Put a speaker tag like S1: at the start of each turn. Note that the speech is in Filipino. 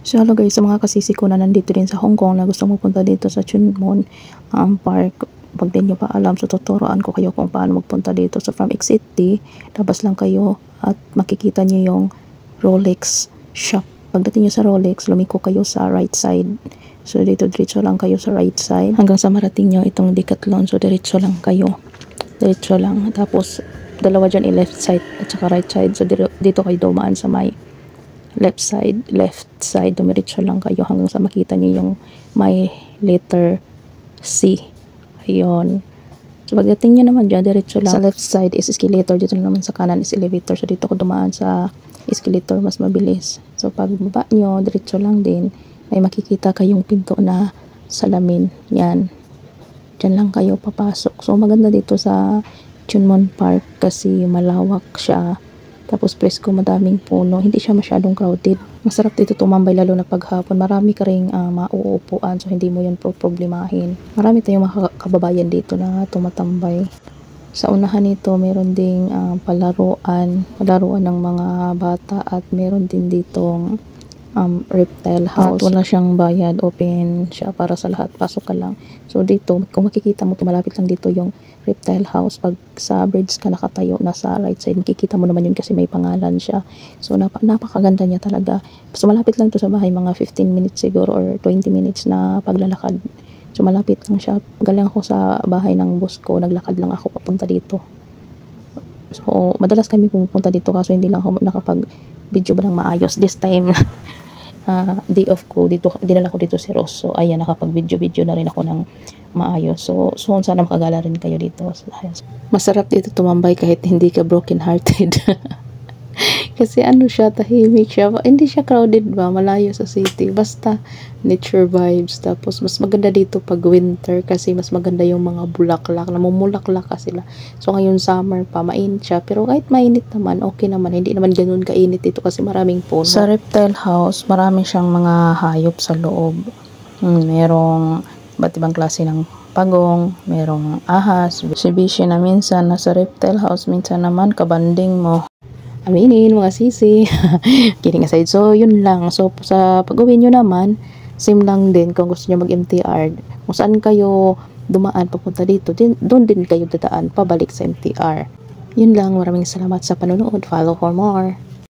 S1: So hello guys, sa mga kasisi ko na nandito din sa Hong Kong na gusto magpunta dito sa Chun Mon Park. Pag din nyo pa alam, so tuturuan ko kayo kung paano magpunta dito. So from Exit D, labas lang kayo at makikita nyo yung Rolex shop. Pagdating nyo sa Rolex, lumiko kayo sa right side. So dito diretso lang kayo sa right side hanggang sa marating nyo itong Decathlon. So diretso lang kayo. Diretso lang. Tapos dalawa dyan left side at saka right side. So dito kayo dumaan sa may left side, dumiretso lang kayo hanggang sa makita niyo yung may letter C. Ayun. So pagdating niyo naman dyan, diretso lang. Sa left side is escalator, dito naman sa kanan is elevator. So dito ko dumaan sa escalator, mas mabilis. So pag baba nyo, diretso lang din, may makikita kayong pinto na salamin. Yan. Dyan lang kayo papasok. So maganda dito sa Chun Mon Park kasi malawak siya. Tapos presko, madaming puno. Hindi siya masyadong crowded. Masarap dito tumambay lalo na paghapon. Marami ka ring mauupuan. So hindi mo yan problemahin. Marami tayong mga kababayan dito na tumatambay. Sa unahan nito, meron ding palaruan ng mga bata. At meron din ditong reptile house. At wala siyang bayad, open siya para sa lahat, pasok ka lang. So dito, kung makikita mo, malapit lang dito yung reptile house. Pag sa bridge ka nakatayo, nasa right side, makikita mo naman yun kasi may pangalan siya. So napakaganda niya talaga. So malapit lang to sa bahay, mga 15 minutes siguro or 20 minutes na paglalakad. So malapit lang siya. Galing ako sa bahay ng boss ko, naglakad lang ako papunta dito. So madalas kami pumunta dito kaso hindi lang ako nakapag video ba ng maayos this time. Day off ko dito, dinala ko dito si Ross. So ayan, nakapag video na rin ako ng maayos. So sana makagala rin kayo dito. Masarap dito tumambay kahit hindi ka broken hearted. Kasi ano siya, tahimik siya, hindi siya crowded ba, malayo sa city, basta nature vibes. Tapos mas maganda dito pag winter kasi mas maganda yung mga bulaklak, namumulaklak ka sila. So ngayon summer pa, mainit siya, pero kahit mainit naman, okay naman, hindi naman ganun kainit dito kasi maraming puno. Sa reptile house, marami siyang mga hayop sa loob. Merong iba't ibang klase ng pagong, merong ahas, bishi na minsan nasa reptile house, minsan naman kabanding mo. Aminin mga sisi. Kidding aside. So yun lang. So sa pag-uwi nyo naman, same lang din kung gusto nyo mag-MTR. Kung saan kayo dumaan papunta dito, doon din kayo dadaan pabalik sa MTR. Yun lang. Maraming salamat sa panonood. Follow for more.